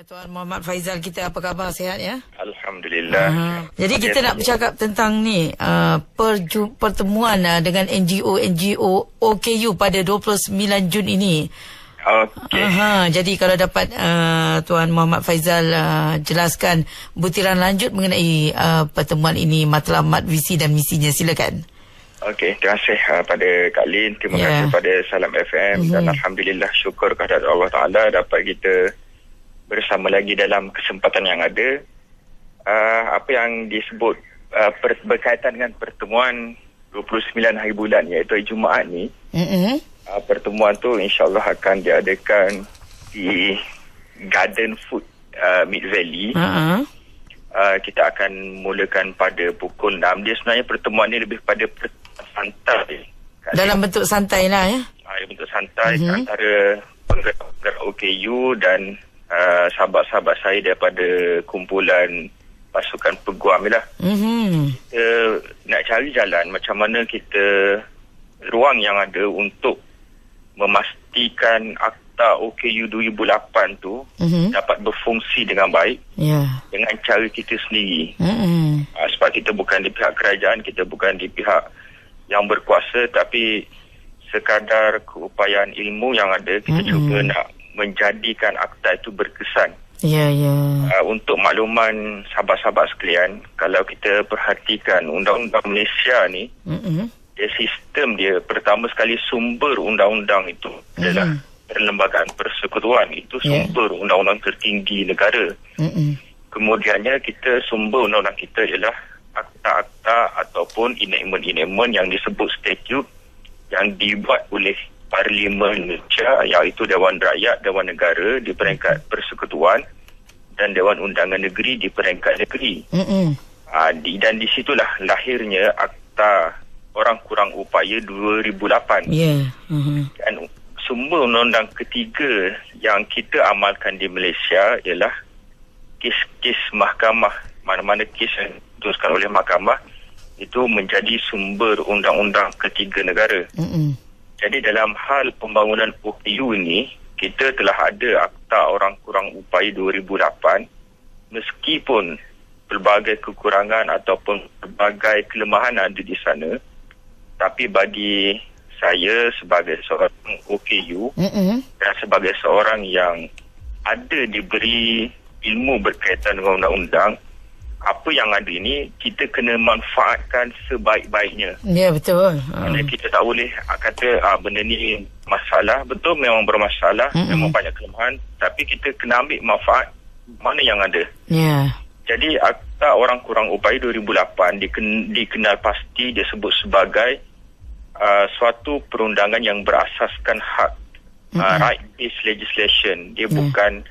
Tuan Muhammad Faizal kita, apa khabar? Sihat ya? Alhamdulillah. Jadi kita nak bercakap tentang ni pertemuan dengan NGO OKU pada 29 Jun ini. Okey. Jadi kalau dapat Tuan Muhammad Faizal jelaskan butiran lanjut mengenai pertemuan ini, matlamat, visi dan misinya, silakan. Okey, terima kasih pada Kak Lin, terima kasih pada Salam FM dan Alhamdulillah, syukur kehadirat Allah Ta'ala dapat kita bersama lagi dalam kesempatan yang ada. Apa yang disebut berkaitan dengan pertemuan 29 hari bulan, iaitu hari Jumaat ni, pertemuan tu insyaAllah akan diadakan di Garden Food Mid Valley. Kita akan mulakan pada pukul 6. Dia sebenarnya pertemuan ni lebih pada santai. Dalam bentuk santai lah ya? Bentuk santai antara penggerak OKU dan sahabat-sahabat saya daripada kumpulan pasukan peguam lah. Kita nak cari jalan macam mana kita ruang yang ada untuk memastikan Akta OKU 2008 tu dapat berfungsi dengan baik dengan cara kita sendiri. Sebab kita bukan di pihak kerajaan, kita bukan di pihak yang berkuasa, tapi sekadar keupayaan ilmu yang ada, kita cuba nak menjadikan akta itu berkesan. Untuk makluman sahabat-sahabat sekalian, kalau kita perhatikan undang-undang Malaysia ni, dia sistem dia, pertama sekali sumber undang-undang itu adalah Perlembagaan Persekutuan. Itu sumber undang-undang tertinggi negara. Kemudiannya kita sumber undang-undang kita ialah akta-akta ataupun enactment-enactment yang disebut statute yang dibuat oleh Parlimen Malaysia, iaitu Dewan Rakyat, Dewan Negara di peringkat persekutuan dan Dewan Undangan Negeri di peringkat negeri. Dan di situlah lahirnya Akta Orang Kurang Upaya 2008. Dan sumber undang-undang ketiga yang kita amalkan di Malaysia ialah kes-kes mahkamah. Mana-mana kes yang diputuskan oleh mahkamah itu menjadi sumber undang-undang ketiga negara. Jadi dalam hal pembangunan OKU ini, kita telah ada Akta Orang Kurang Upaya 2008, meskipun pelbagai kekurangan ataupun pelbagai kelemahan ada di sana, tapi bagi saya sebagai seorang OKU dan sebagai seorang yang ada diberi ilmu berkaitan dengan undang-undang, apa yang ada ini kita kena manfaatkan sebaik-baiknya. Ya, betul. Kita tak boleh kata benda ni masalah. Betul, memang bermasalah, memang banyak kelemahan, tapi kita kena ambil manfaat mana yang ada. Jadi Akta Orang Kurang Upaya 2008 dikenal pasti, dia sebut sebagai suatu perundangan yang berasaskan hak, right-based legislation. Dia bukan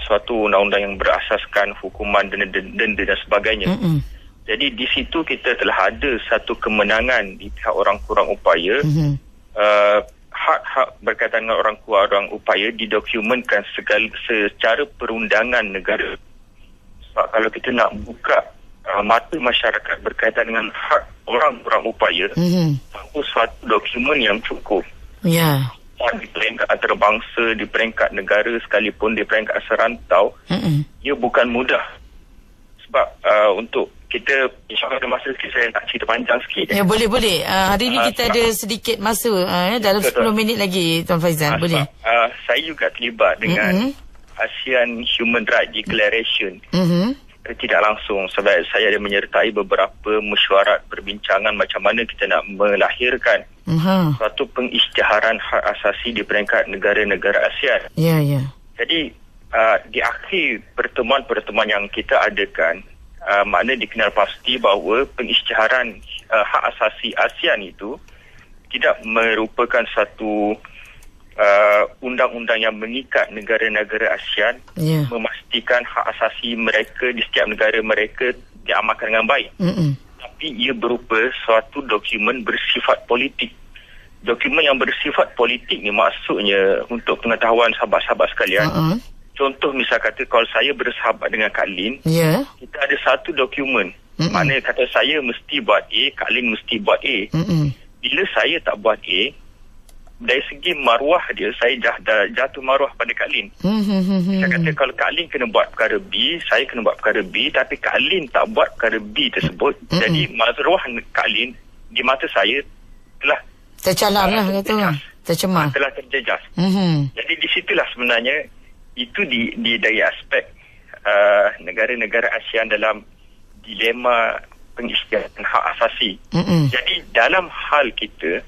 suatu undang-undang yang berasaskan hukuman denda dan sebagainya. Jadi di situ kita telah ada satu kemenangan di pihak orang kurang upaya. Hak-hak berkaitan dengan orang kurang upaya didokumentkan secara perundangan negara. Sebab kalau kita nak buka mata masyarakat berkaitan dengan hak orang kurang upaya, tanpa suatu dokumen yang cukup. Di peringkat antarabangsa, di peringkat negara sekalipun, di peringkat serantau, ia bukan mudah. Sebab untuk kita, insyaAllah ada masa sikit, saya nak cerita panjang sikit. Boleh. Hari ini kita ada sedikit masa, dalam 10 minit lagi, Tuan Faizal. Boleh. Saya juga terlibat dengan ASEAN Human Rights Declaration. Tidak langsung, sebab saya ada menyertai beberapa mesyuarat perbincangan macam mana kita nak melahirkan suatu pengisytiharan hak asasi di peringkat negara-negara ASEAN. Jadi di akhir pertemuan-pertemuan yang kita adakan, makna dikenal pasti bahawa pengisytiharan hak asasi ASEAN itu tidak merupakan satu undang-undang yang mengikat negara-negara ASEAN memastikan hak asasi mereka di setiap negara mereka diamalkan dengan baik. Tapi ia berupa suatu dokumen bersifat politik. Dokumen yang bersifat politik ni maksudnya, untuk pengetahuan sahabat-sahabat sekalian, contoh misal kata kalau saya bersahabat dengan Kak Lin, kita ada satu dokumen. Maknanya kata saya mesti buat A, Kak Lin mesti buat A. Bila saya tak buat A, dari segi maruah dia, saya dah jatuh maruah pada Kak Lin. Saya kata kalau Kak Lin kena buat perkara B, saya kena buat perkara B, tapi Kak Lin tak buat perkara B tersebut. Jadi maruah Kak Lin di mata saya telah tercalar lah kata orang, tercemar, telah terjejas. Jadi di situlah sebenarnya itu di dari aspek negara-negara ASEAN dalam dilema pengisytiharan hak asasi. Jadi dalam hal kita,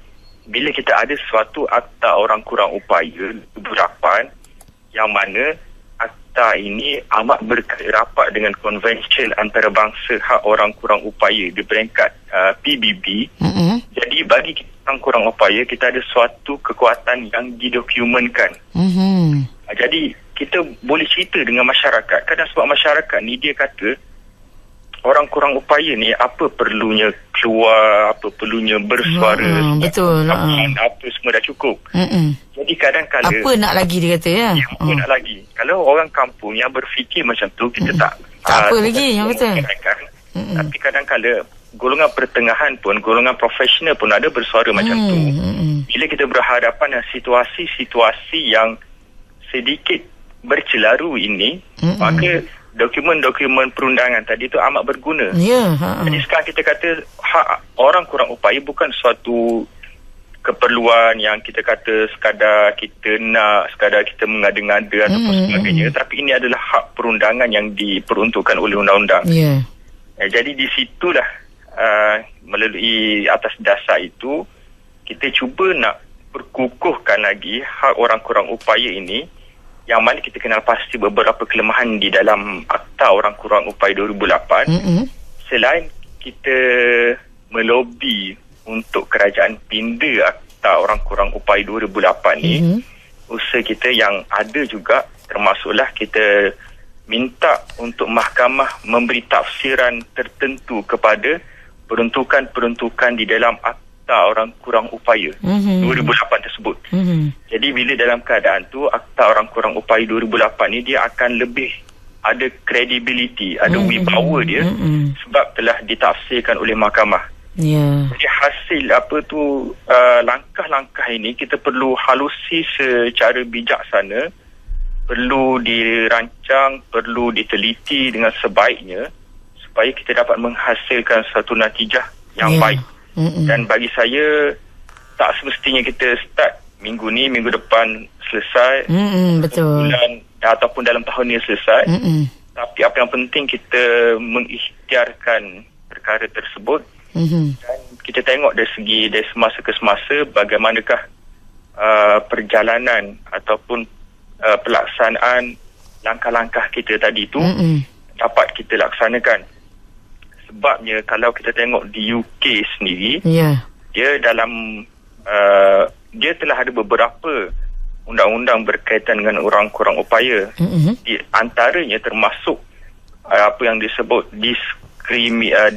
bila kita ada suatu akta orang kurang upaya 2008 yang mana akta ini amat berkait rapat dengan konvensyen antarabangsa hak orang kurang upaya di peringkat PBB. Jadi bagi kita orang kurang upaya, kita ada suatu kekuatan yang didokumenkan. Jadi kita boleh cerita dengan masyarakat. Kadang sebab masyarakat ni dia kata orang kurang upaya ni apa perlunya keluar, apa perlunya bersuara, betul, apa semua dah cukup. Jadi kadang-kadang apa nak lagi dia kata ya? Apa nak lagi? Kalau orang kampung yang berfikir macam tu, kita tak apa lagi yang betul. Tapi kadang-kadang golongan pertengahan pun, golongan profesional pun ada bersuara macam tu. Bila kita berhadapan dengan situasi-situasi yang sedikit bercelaru ini, maka dokumen-dokumen perundangan tadi tu amat berguna. Jadi sekarang kita kata hak orang kurang upaya bukan suatu keperluan yang kita kata sekadar kita nak, sekadar kita mengada-ngada ataupun sebagainya, tapi ini adalah hak perundangan yang diperuntukkan oleh undang-undang. Jadi di situlah melalui atas dasar itu kita cuba nak perkukuhkan lagi hak orang kurang upaya ini, yang mana kita kenal pasti beberapa kelemahan di dalam Akta Orang Kurang Upaya 2008. Selain kita melobi untuk kerajaan pindah Akta Orang Kurang Upaya 2008 ni, usaha kita yang ada juga termasuklah kita minta untuk mahkamah memberi tafsiran tertentu kepada peruntukan-peruntukan di dalam Akta Orang Kurang Upaya 2008 tersebut. Jadi bila dalam keadaan tu Akta Orang Kurang Upaya 2008 ni dia akan lebih ada credibility, ada wibawa dia sebab telah ditafsirkan oleh mahkamah. Jadi hasil langkah-langkah ini kita perlu halusi secara bijaksana, perlu dirancang, perlu diteliti dengan sebaiknya supaya kita dapat menghasilkan satu natijah yang baik. Dan bagi saya tak semestinya kita start minggu ni, minggu depan selesai, betul, bulan ataupun dalam tahun ni selesai. Tapi apa yang penting kita mengikhtiarkan perkara tersebut, dan kita tengok dari semasa ke semasa bagaimanakah perjalanan ataupun pelaksanaan langkah-langkah kita tadi tu dapat kita laksanakan. Sebabnya kalau kita tengok di UK sendiri, dia dalam dia telah ada beberapa undang-undang berkaitan dengan orang kurang upaya. Di antaranya termasuk apa yang disebut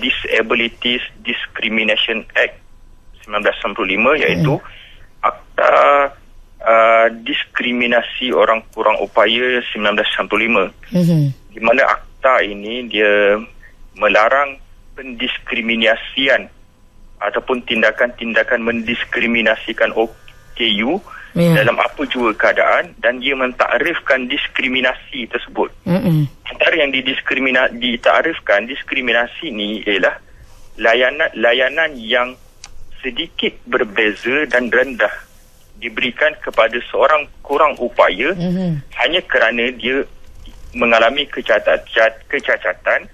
Disabilities Discrimination Act 1995, iaitu Akta Diskriminasi Orang Kurang Upaya 1995. Di mana akta ini dia melarang pendiskriminasian ataupun tindakan-tindakan mendiskriminasikan OKU dalam apa jua keadaan, dan dia mentakrifkan diskriminasi tersebut. Antara yang ditakrifkan diskriminasi ni ialah layanan yang sedikit berbeza dan rendah diberikan kepada seorang kurang upaya hanya kerana dia mengalami kecacatan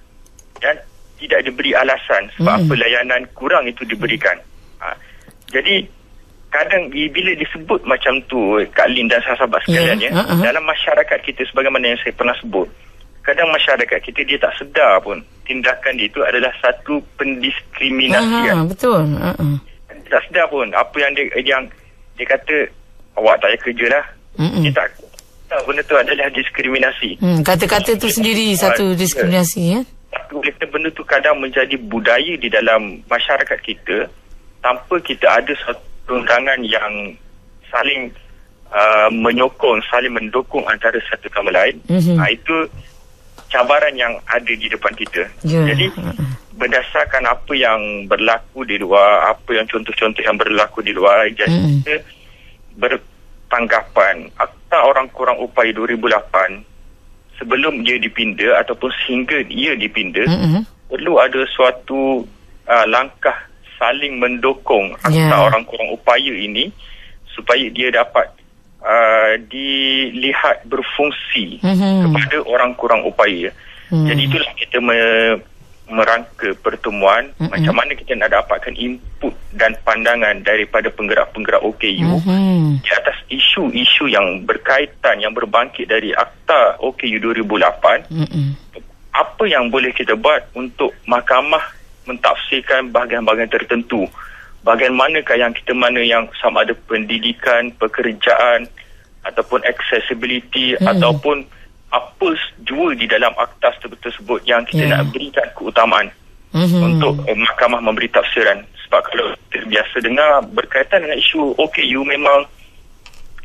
dan tidak diberi alasan sebab apa layanan kurang itu diberikan. Jadi kadang bila disebut macam tu, Kak Lin dan sahabat sekalian, dalam masyarakat kita sebagaimana yang saya pernah sebut, kadang masyarakat kita dia tak sedar pun tindakan dia itu adalah satu pendiskriminasian. Betul. Tak sedar pun apa yang dia kata awak tak payah kerja lah. Dia tak tahu benda tu adalah diskriminasi. Kata-kata tu sendiri satu diskriminasi ya. Tapi benda tu kadang menjadi budaya di dalam masyarakat kita tanpa kita ada satu perundangan yang saling menyokong, saling mendukung antara satu sama lain. Itu cabaran yang ada di depan kita. Jadi berdasarkan apa yang berlaku di luar, apa yang contoh-contoh yang berlaku di luar, jadi kita bertanggapan Akta Orang Kurang Upaya 2008 sebelum dia dipinda ataupun sehingga dia dipinda, perlu ada suatu langkah saling mendukung Akta Orang Kurang Upaya ini supaya dia dapat dilihat berfungsi kepada orang kurang upaya. Jadi itulah kita merangka pertemuan macam mana kita nak dapatkan input dan pandangan daripada penggerak-penggerak OKU di atas isu-isu yang berkaitan, yang berbangkit dari Akta OKU 2008. Apa yang boleh kita buat untuk mahkamah mentafsirkan bahagian-bahagian tertentu. Bagaimanakah yang kita mana yang sama ada pendidikan, pekerjaan ataupun accessibility ataupun apa jua di dalam akta tersebut yang kita nak berikan keutamaan untuk mahkamah memberi tafsiran. Sebab kalau kita biasa dengar berkaitan dengan isu OKU, memang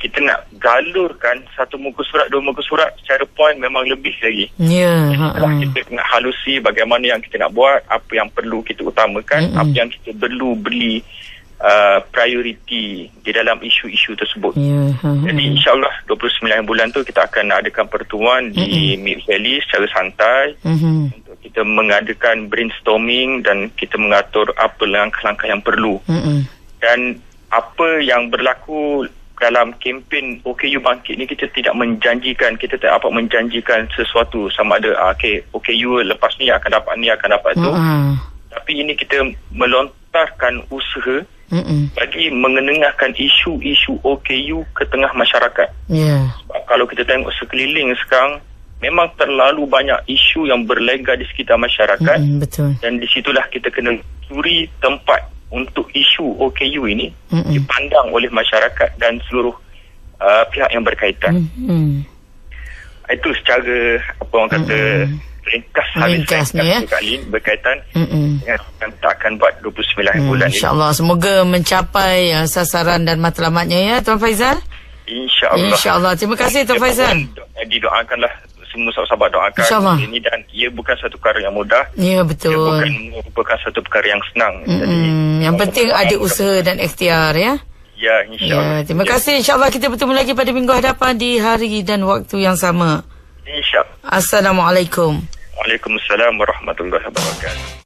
kita nak galurkan satu muka surat, dua muka surat secara point memang lebih lagi. Kita nak halusi bagaimana yang kita nak buat, apa yang perlu kita utamakan, apa yang kita perlu beli prioriti di dalam isu-isu tersebut. Jadi insyaAllah 29 bulan tu kita akan adakan pertemuan di Mid Valley secara santai untuk kita mengadakan brainstorming dan kita mengatur apa langkah-langkah yang perlu. Dan apa yang berlaku dalam kempen OKU Bangkit ni, kita tidak menjanjikan, kita tak dapat menjanjikan sesuatu sama ada OKU lepas ni akan dapat ni, akan dapat tu. Tapi ini kita melontarkan usaha bagi mengenengahkan isu-isu OKU ke tengah masyarakat. Sebab kalau kita tengok sekeliling sekarang, memang terlalu banyak isu yang berlega di sekitar masyarakat. Betul. Dan di situlah kita kena curi tempat untuk isu OKU ini dipandang oleh masyarakat dan seluruh pihak yang berkaitan. Itu secara apa orang kata ringkasnya kali berkaitan dengan kita akan buat 29 bulan ini. InsyaAllah semoga mencapai sasaran dan matlamatnya ya Tuan Faizal. InsyaAllah. InsyaAllah. Terima kasih Tuan Faizal. Didoakanlah semua sahabat doakan ini, dan ia bukan satu perkara yang mudah. Ya, betul. Ia bukan merupakan satu perkara yang senang. Jadi yang penting ada usaha dan ikhtiar ya. Ya, insyaAllah. Terima kasih. InsyaAllah kita bertemu lagi pada minggu hadapan di hari dan waktu yang sama. InsyaAllah. Assalamualaikum. Waalaikumsalam warahmatullahi wabarakatuh.